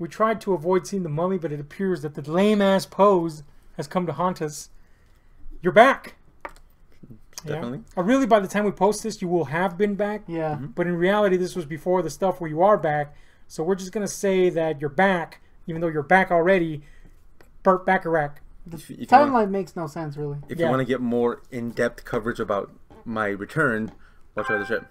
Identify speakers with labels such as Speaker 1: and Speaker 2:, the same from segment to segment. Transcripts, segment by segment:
Speaker 1: We tried to avoid seeing the mummy, but it appears that the lame-ass pose has come to haunt us. You're back.
Speaker 2: Definitely.
Speaker 1: Yeah. Really, by the time we post this, you will have been back.
Speaker 3: Yeah.
Speaker 1: But in reality, this was before the stuff where you are back. So we're just going to say that you're back, even though you're back already. Burt Bacharach.
Speaker 3: The timeline makes no sense, really.
Speaker 2: If you want to get more in-depth coverage about my return, watch out the ship.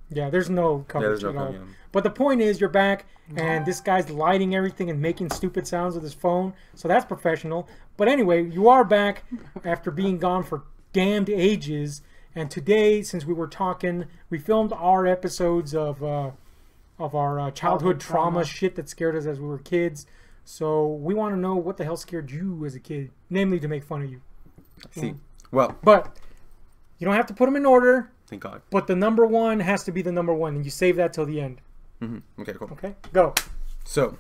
Speaker 1: Yeah, there's no coverage at all. But the point is, you're back, and this guy's lighting everything and making stupid sounds with his phone. So that's professional. But anyway, you are back after being gone for damned ages. And today, since we were talking, we filmed our episodes of our childhood trauma shit that scared us as we were kids. So we want to know what the hell scared you as a kid, namely to make fun of you.
Speaker 2: See, well,
Speaker 1: but you don't have to put them in order.
Speaker 2: Thank God.
Speaker 1: But the number one has to be the number one, and you save that till the end.
Speaker 2: Okay, cool.
Speaker 1: Okay, go.
Speaker 2: So,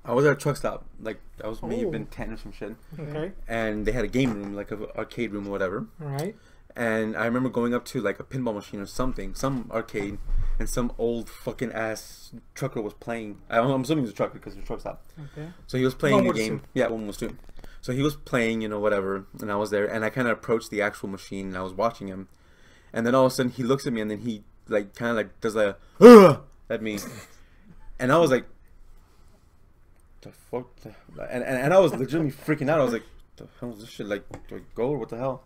Speaker 2: I was at a truck stop. Like, I was maybe been 10 or some shit.
Speaker 1: Okay.
Speaker 2: And they had a game room, like an arcade room or whatever.
Speaker 1: All right.
Speaker 2: And I remember going up to like a pinball machine or something, some arcade, and some old fucking ass trucker was playing. I'm assuming he was a trucker because it's a truck stop.
Speaker 1: Okay.
Speaker 2: So he was playing the game. Yeah, one was two. So he was playing, you know, whatever, and I was there, and I kind of approached the actual machine, and I was watching him, and then all of a sudden he looks at me, and then he like kind of like does a at me, and I was like, the fuck, and I was legitimately freaking out. I was like, the hell is this shit? Like, do I go or what the hell?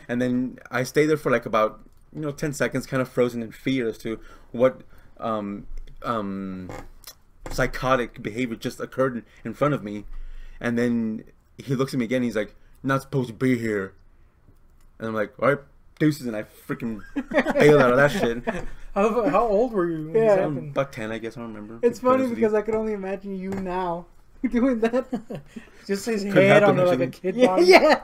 Speaker 2: And then I stayed there for like about 10 seconds, kind of frozen in fear as to what psychotic behavior just occurred in front of me, and then he looks at me again. And he's like, "Not supposed to be here," and I'm like, "All right, deuces," and I freaking bailed out of that shit.
Speaker 1: How old were you?
Speaker 3: Yeah,
Speaker 2: I'm about 10, I guess. I don't remember.
Speaker 3: It's funny because I could only imagine you now doing that.
Speaker 1: Just his head on like a kid body.
Speaker 3: Yeah.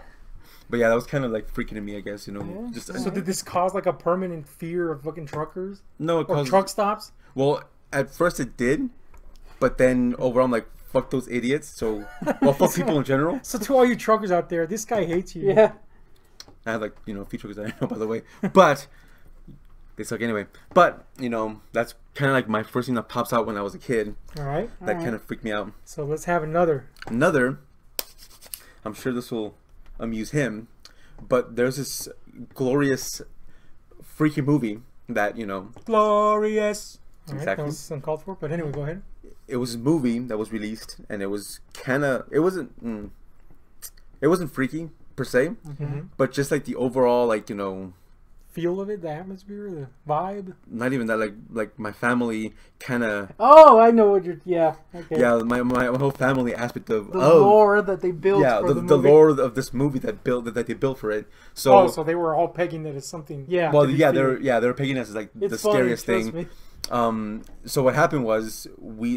Speaker 2: But yeah, that was kind of like freaking at me, I guess.
Speaker 1: Yeah. So did this cause like a permanent fear of fucking truckers?
Speaker 2: No, it caused
Speaker 1: truck stops.
Speaker 2: Well, at first it did, but then overall I'm like, fuck those idiots. So, well, fuck people in general.
Speaker 1: So to all you truckers out there, this guy hates you.
Speaker 3: Yeah.
Speaker 2: I had like a few truckers that I know, by the way, but they suck anyway. But that's kind of like my first thing that pops out when I was a kid.
Speaker 1: All right.
Speaker 2: That kind of freaked me out.
Speaker 1: So let's have another.
Speaker 2: I'm sure this will amuse him, but there's this glorious freaky movie that
Speaker 1: glorious.
Speaker 2: Exactly.
Speaker 1: Right, that was uncalled for, but anyway, go ahead.
Speaker 2: It was a movie that was released, and it was it wasn't freaky per se, but just like the overall
Speaker 1: feel of it, the atmosphere, the vibe.
Speaker 2: Not even that, like my family kind of.
Speaker 3: Oh, I know what you're. Yeah. Okay.
Speaker 2: Yeah, my whole family aspect of
Speaker 3: the lore that they built.
Speaker 2: Yeah,
Speaker 3: for
Speaker 2: the lore of this movie that they built for it. So
Speaker 1: so they were all pegging that as something.
Speaker 3: Yeah.
Speaker 2: Well, yeah, they were pegging it as like the scariest thing.
Speaker 3: Me.
Speaker 2: So what happened was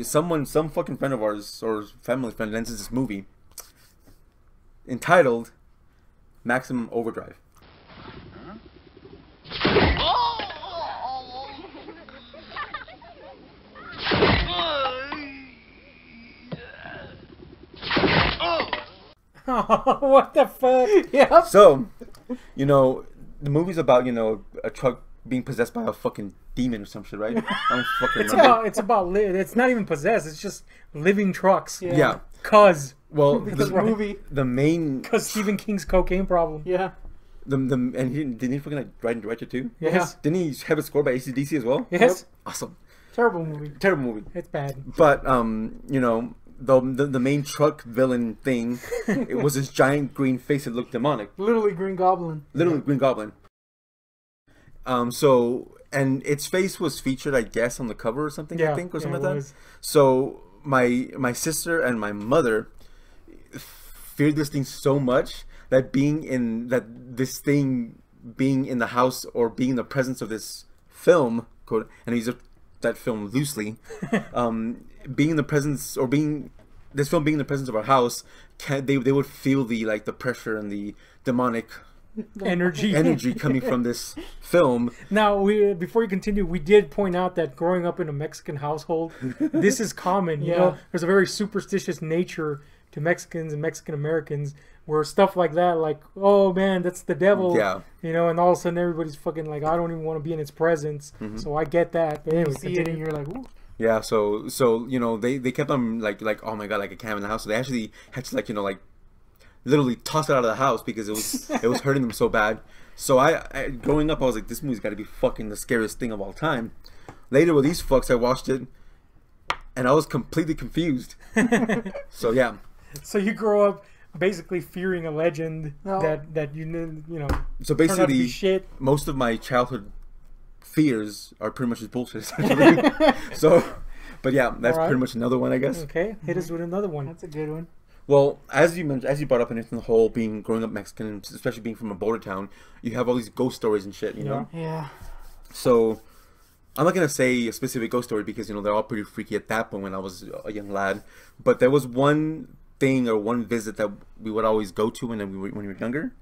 Speaker 2: some fucking friend of ours or family friend lent us this movie entitled Maximum Overdrive.
Speaker 1: What the fuck?
Speaker 3: Yeah.
Speaker 2: So, the movie's about a truck being possessed by a fucking demon or some shit, right? I don't fucking remember.
Speaker 1: It's not even possessed. It's just living trucks.
Speaker 2: Yeah.
Speaker 1: Well,
Speaker 2: the main
Speaker 1: Stephen King's cocaine problem.
Speaker 3: Yeah.
Speaker 2: And didn't he fucking write and direct it too?
Speaker 1: Yes.
Speaker 2: Didn't he have it scored by AC/DC as well?
Speaker 1: Yes.
Speaker 2: Yep. Awesome.
Speaker 3: Terrible movie.
Speaker 2: Terrible movie.
Speaker 1: It's bad.
Speaker 2: But the main truck villain thing, it was this giant green face that looked demonic.
Speaker 3: Literally Green Goblin.
Speaker 2: Green Goblin. And its face was featured, I guess, on the cover or something. I think, or something like that. So my sister and my mother feared this thing so much that being in the house or being in the presence of this film, quote, and I use that film loosely, being in the presence or being this film being in the presence of our house, they would feel the pressure and the demonic energy coming from this film.
Speaker 1: Now, before you continue, we did point out that growing up in a Mexican household, this is common. You know, there's a very superstitious nature to Mexicans and Mexican Americans, where stuff like that, like, oh man, that's the devil.
Speaker 2: Yeah.
Speaker 1: And all of a sudden everybody's fucking like, I don't even want to be in its presence. So I get that. But anyway,
Speaker 3: you see it and you're like, ooh.
Speaker 2: Yeah, so you know they kept on like oh my god, like a cam in the house. So they actually had to like, you know, like literally toss it out of the house because it was hurting them so bad. So I growing up, I was like, this movie's got to be fucking the scariest thing of all time. Later with these fucks, I watched it and I was completely confused. So yeah.
Speaker 1: So you grow up basically fearing a legend that you know.
Speaker 2: So basically, most of my childhood fears are pretty much just bullshit. So, but yeah, that's pretty much another one, I guess.
Speaker 1: Okay, hit us with another one.
Speaker 3: That's a good one.
Speaker 2: Well, as you mentioned, as you brought up in the whole growing up Mexican, especially being from a border town, you have all these ghost stories and shit, you know.
Speaker 3: Yeah.
Speaker 2: So, I'm not gonna say a specific ghost story because, you know, they're all pretty freaky at that point when I was a young lad. But there was one thing or one visit that we would always go to when we were younger.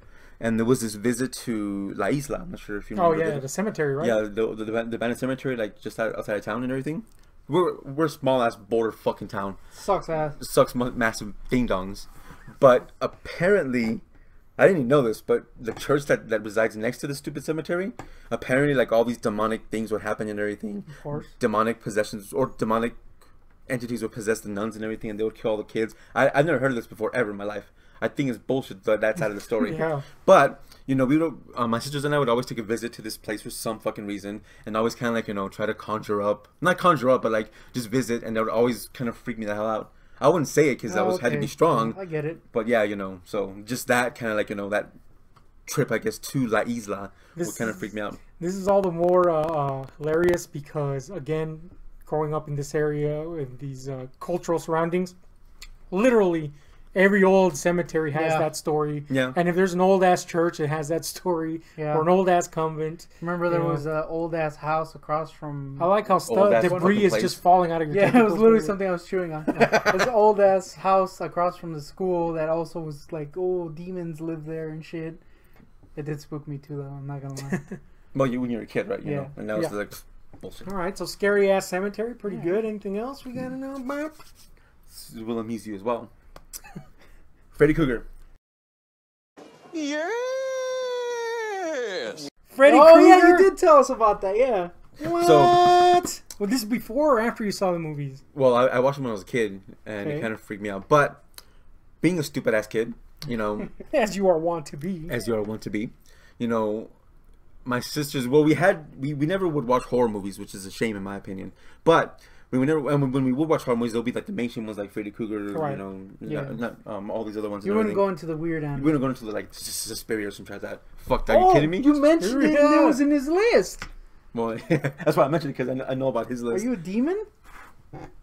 Speaker 2: And there was this visit to La Isla. I'm not sure if you remember.
Speaker 1: Oh yeah, the cemetery, right?
Speaker 2: Yeah, the abandoned cemetery, like just outside of town and everything. We're a small ass border fucking town.
Speaker 3: Sucks ass.
Speaker 2: Sucks massive ding dongs. But apparently, I didn't even know this, but the church that resides next to the stupid cemetery, apparently like all these demonic things would happen and everything.
Speaker 3: Of course.
Speaker 2: Demonic possessions or demonic entities would possess the nuns and everything, and they would kill all the kids. I've never heard of this before ever in my life. I think it's bullshit, that side of the story.
Speaker 1: Yeah.
Speaker 2: But, you know, we would, my sisters and I would always take a visit to this place for some fucking reason, and always kind of like, you know, try to not conjure up, but like just visit, and that would always kind of freak me the hell out. I wouldn't say it because had to be strong.
Speaker 3: I get it.
Speaker 2: But yeah, you know, so just that kind of like, you know, that trip, I guess, to La Isla would kind of freak me out.
Speaker 1: This is all the more hilarious because, again, growing up in this area, in these cultural surroundings, literally every old cemetery has that story.
Speaker 2: Yeah.
Speaker 1: And if there's an old ass church, it has that story. Yeah. Or an old ass convent.
Speaker 3: Remember there was an old ass house across from.
Speaker 1: I like how debris is just falling out of your.
Speaker 3: Yeah, it was literally something I was chewing on. There's an old ass house across from the school that also was like, oh, demons live there and shit. It did spook me too, though. I'm not gonna lie.
Speaker 2: Well, when you were a kid, right? You know, and now it's like bullshit.
Speaker 1: All right, so scary ass cemetery, pretty good. Anything else we gotta know about?
Speaker 2: This will amuse you as well. Freddy Krueger.
Speaker 4: Yes.
Speaker 1: Freddy Krueger.
Speaker 3: Oh yeah, you did tell us about that. Yeah.
Speaker 1: What? Well, this is before or after you saw the movies?
Speaker 2: Well, I watched them when I was a kid, and it kind of freaked me out. But being a stupid ass kid, you know,
Speaker 1: as you are wont to be,
Speaker 2: you know, my sisters. Well, we never would watch horror movies, which is a shame in my opinion. But when we would watch horror movies, there'll be like the mainstream ones like Freddy Krueger, right. You know, not all these other ones.
Speaker 3: You wouldn't go into the weird end.
Speaker 2: You wouldn't go into the like Suspiria or something like that. Fuck, are you kidding me?
Speaker 3: You mentioned it. It was in his list.
Speaker 2: Well, that's why I mentioned it because I know about his list.
Speaker 3: Are you a demon?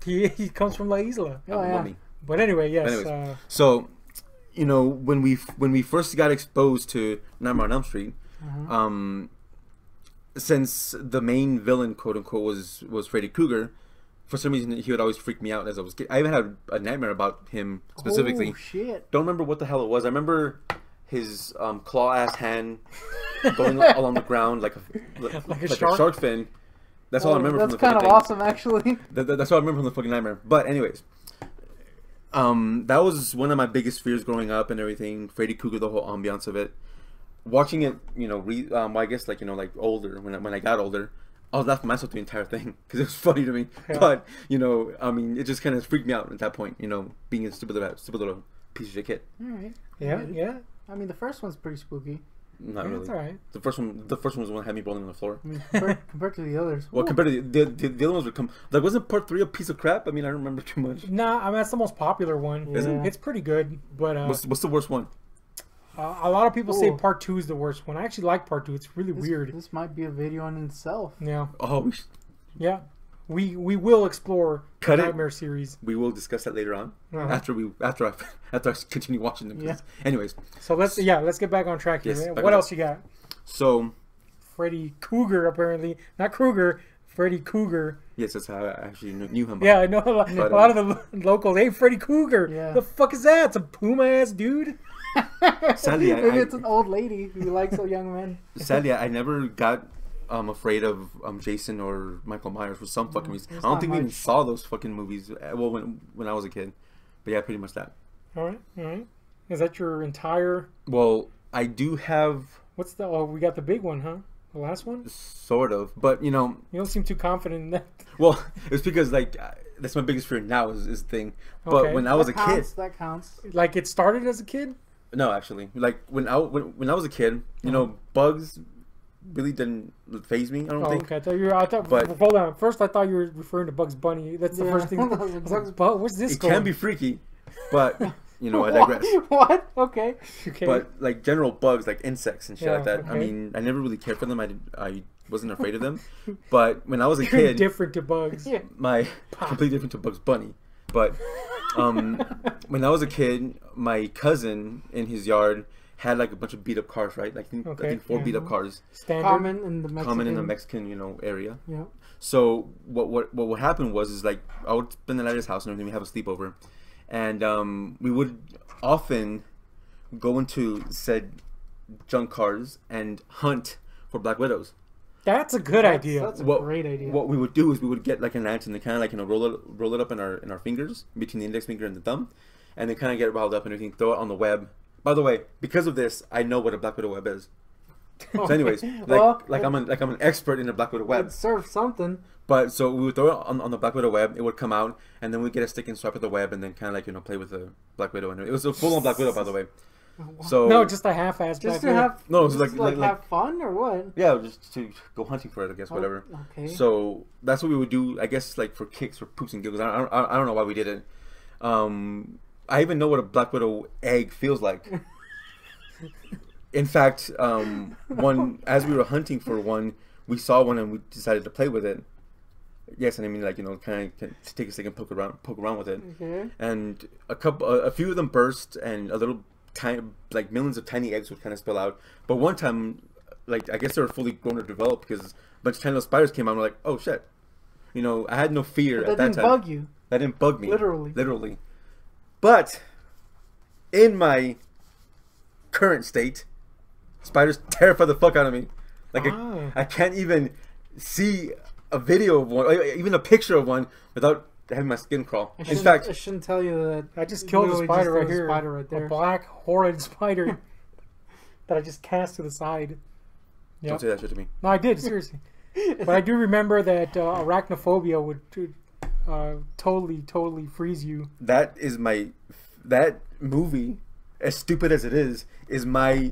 Speaker 1: He comes from La Isla.
Speaker 3: Oh yeah.
Speaker 1: But anyway, yes.
Speaker 2: Anyways, so you know when we first got exposed to Nightmare on Elm Street, since the main villain, quote unquote, was Freddy Krueger. For some reason, he would always freak me out as I was a kid. I even had a nightmare about him specifically.
Speaker 3: Oh, shit.
Speaker 2: Don't remember what the hell it was. I remember his claw-ass hand going along the ground like a shark fin. That's all I remember from the fucking thing.
Speaker 3: That's kind of awesome, actually.
Speaker 2: That's all I remember from the fucking nightmare. But anyways, that was one of my biggest fears growing up and everything. Freddy Krueger, the whole ambiance of it. Watching it, you know, I guess like, you know, like older, when I got older, I was laughing myself the entire thing because it was funny to me. Yeah. But, you know, I mean, it just kind of freaked me out at that point, you know, being a stupid little piece of shit kid.
Speaker 3: All right.
Speaker 1: Yeah.
Speaker 3: I mean, the first one's pretty spooky.
Speaker 2: Not really.
Speaker 1: That's all right.
Speaker 2: The first one was the one that had me rolling on the floor.
Speaker 3: I mean, compared to the others.
Speaker 2: Well, compared to the other ones would come. Like, wasn't part 3 a piece of crap? I mean, I don't remember too much.
Speaker 1: Nah, I mean, that's the most popular one.
Speaker 2: Yeah. Is it?
Speaker 1: It's pretty good, but
Speaker 2: what's the worst one?
Speaker 1: A lot of people say part 2 is the worst one. I actually like part 2. It's really weird.
Speaker 3: This might be a video in itself.
Speaker 1: Yeah.
Speaker 2: Oh.
Speaker 1: Yeah. We will explore the Nightmare series.
Speaker 2: We will discuss that later on after I continue watching them.
Speaker 3: Yeah.
Speaker 2: Anyways.
Speaker 1: So let's get back on track here.
Speaker 2: Yes,
Speaker 1: what else you got?
Speaker 2: So.
Speaker 1: Freddy Krueger, apparently, not Krueger. Freddy Krueger.
Speaker 2: Yes, that's how I actually knew him.
Speaker 1: Yeah, I know a lot of the locals. Hey, Freddy Krueger. Yeah. The fuck is that? It's a puma ass dude.
Speaker 2: Sadly,
Speaker 3: maybe it's an old lady who likes a young man.
Speaker 2: Sadly, I never got afraid of Jason or Michael Myers for some fucking reason. I don't think we even saw those fucking movies. Well, when I was a kid, but yeah, pretty much that.
Speaker 1: All right. Is that your entire?
Speaker 2: Well, I do have.
Speaker 1: What's the? Oh, we got the big one, huh? The last one?
Speaker 2: Sort of, but you know.
Speaker 1: You don't seem too confident in that.
Speaker 2: Well, it's because like that's my biggest fear now is the thing. But
Speaker 1: Okay.
Speaker 2: when I was a kid,
Speaker 3: that counts.
Speaker 1: Like it started as a kid?
Speaker 2: no, actually, like when I was a kid, you know, bugs really didn't faze me. I don't think.
Speaker 1: Okay. I thought.
Speaker 2: But-
Speaker 1: hold on. First, I thought you were referring to Bugs Bunny. That's the first thing. I was like, what's this?
Speaker 2: It
Speaker 1: going?
Speaker 2: can be freaky, but you know, I digress.
Speaker 3: What? Okay.
Speaker 1: Okay.
Speaker 2: But like general bugs, like insects and shit
Speaker 1: Yeah,
Speaker 2: like that. I
Speaker 1: okay.
Speaker 2: mean, I never really cared for them. I wasn't afraid of them. But when I was a
Speaker 1: You're
Speaker 2: kid,
Speaker 1: different to bugs.
Speaker 3: Yeah.
Speaker 2: my completely different to Bugs Bunny. But when I was a kid, my cousin in his yard had like a bunch of beat up cars, right? Like I
Speaker 1: Okay,
Speaker 2: think 4
Speaker 1: yeah.
Speaker 2: beat up cars,
Speaker 1: Standard.
Speaker 3: Common in the Mexican.
Speaker 2: common in the Mexican, area.
Speaker 3: Yeah.
Speaker 2: So what would happen was like I would spend the night at his house and everything. We have a sleepover, and we would often go into said junk cars and hunt for black widows.
Speaker 1: That's a good idea.
Speaker 3: That's a great idea.
Speaker 2: What we would do is we would get like an lantern and kind of like roll it up in our fingers between the index finger and the thumb, and then kind of get it riled up and everything. Throw it on the web. By the way, because of this, I know what a black widow web is. So, anyways, I'm an expert in the black widow web.
Speaker 3: It serves something.
Speaker 2: But so we would throw it on the black widow web. It would come out, and then we'd get a stick and swipe at the web, and then kind of like play with the black widow. And it was a full on black widow, by the way. So
Speaker 1: No, just a half-ass.
Speaker 3: Just
Speaker 1: Black
Speaker 3: to
Speaker 1: Widow.
Speaker 3: have.
Speaker 2: No, it's
Speaker 3: just
Speaker 2: like
Speaker 3: have fun or what?
Speaker 2: yeah, just to go hunting for it, I guess, whatever.
Speaker 3: Okay.
Speaker 2: So that's what we would do, I guess, like for kicks or poops and giggles. I don't know why we did it. I even know what a black widow egg feels like. In fact, as we were hunting for one, we saw one and we decided to play with it. Yes, and I mean, like, kind of take a second, poke around with it.
Speaker 3: Okay.
Speaker 2: And a few of them burst, and a little tiny, like millions of tiny eggs would kind of spill out. But one time, like, I guess they were fully grown or developed because a bunch of tiny little spiders came out. And we're like, oh shit, I had no fear
Speaker 3: But
Speaker 2: at
Speaker 3: that
Speaker 2: that
Speaker 3: didn't
Speaker 2: time.
Speaker 3: bug you.
Speaker 2: That didn't bug me.
Speaker 3: Literally.
Speaker 2: But in my current state, spiders terrify the fuck out of me. Like I can't even see a video of one, or even a picture of one, without having my skin crawl. In fact,
Speaker 3: I shouldn't tell you that.
Speaker 1: I just killed a
Speaker 3: literally
Speaker 1: spider
Speaker 3: just
Speaker 1: right here.
Speaker 3: Spider right there.
Speaker 1: A black, horrid spider that I just cast to the side. Yep.
Speaker 2: don't say that shit to me.
Speaker 1: No, I did, seriously. But I do remember that arachnophobia would totally freeze you.
Speaker 2: That movie, as stupid as it is my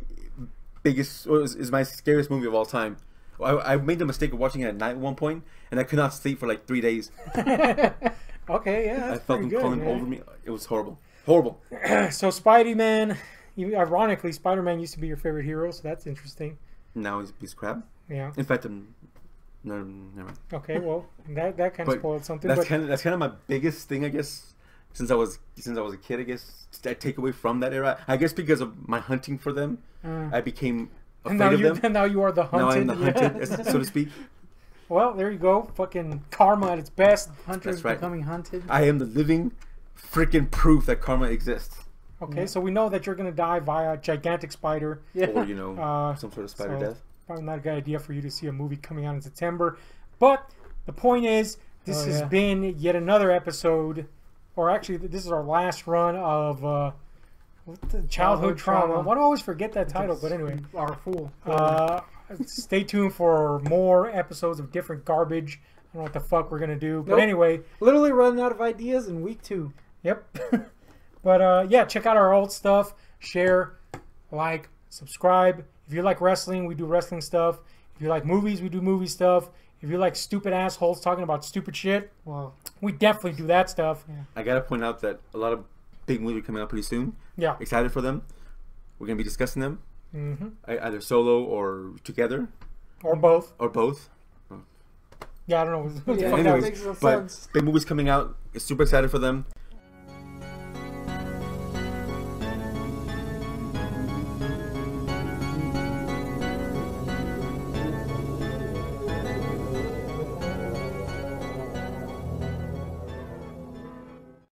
Speaker 2: biggest, is my scariest movie of all time. I made the mistake of watching it at night at one point, and I could not sleep for like 3 days.
Speaker 1: Okay, yeah, that's
Speaker 2: I felt them
Speaker 1: pretty
Speaker 2: crawling
Speaker 1: good,
Speaker 2: over me. It was horrible. Horrible.
Speaker 1: So Spidey-Man, ironically, Spider-Man used to be your favorite hero, so that's interesting.
Speaker 2: Now he's a piece of crap.
Speaker 1: Yeah.
Speaker 2: In fact, never mind.
Speaker 1: Okay, well, that kind of spoiled something.
Speaker 2: That's
Speaker 1: But
Speaker 2: kind of my biggest thing, I guess. Since I was a kid, I guess I take away from that era. I guess because of my hunting for them, I became afraid of them.
Speaker 1: And now you are the hunted.
Speaker 2: Now I'm the hunted, so to speak.
Speaker 1: Well, there you go. Fucking karma at its best.
Speaker 3: Hunters
Speaker 2: That's right.
Speaker 3: becoming hunted.
Speaker 2: I am the living freaking proof that karma exists.
Speaker 1: Okay, so we know that you're gonna die via a gigantic spider.
Speaker 3: Yeah.
Speaker 2: Or some sort of spider
Speaker 1: So,
Speaker 2: death.
Speaker 1: Probably not a good idea for you to see a movie coming out in September. But the point is, this has been yet another episode, or actually, this is our last run of childhood trauma. Why do I always forget that title? But anyway,
Speaker 3: Our fool.
Speaker 1: stay tuned for more episodes of different garbage. I don't know what the fuck we're gonna do, but
Speaker 3: Nope.
Speaker 1: anyway,
Speaker 3: Literally running out of ideas in week 2.
Speaker 1: yep. But yeah, check out our old stuff. Share, like, subscribe. If you like wrestling, we do wrestling stuff. If you like movies, we do movie stuff. If you like stupid assholes talking about stupid shit,
Speaker 3: Well,
Speaker 1: we definitely do that stuff.
Speaker 2: I gotta point out that a lot of big movies are coming out pretty soon.
Speaker 1: Yeah.
Speaker 2: Excited for them. We're gonna be discussing them,
Speaker 1: Mm-hmm.
Speaker 2: either solo or together
Speaker 1: Or both.
Speaker 2: or both.
Speaker 1: Yeah, I don't know. What the
Speaker 3: Yeah,
Speaker 1: fuck that
Speaker 3: that
Speaker 1: was.
Speaker 3: makes no
Speaker 2: But
Speaker 3: sense.
Speaker 2: big movies coming out. Super excited for them.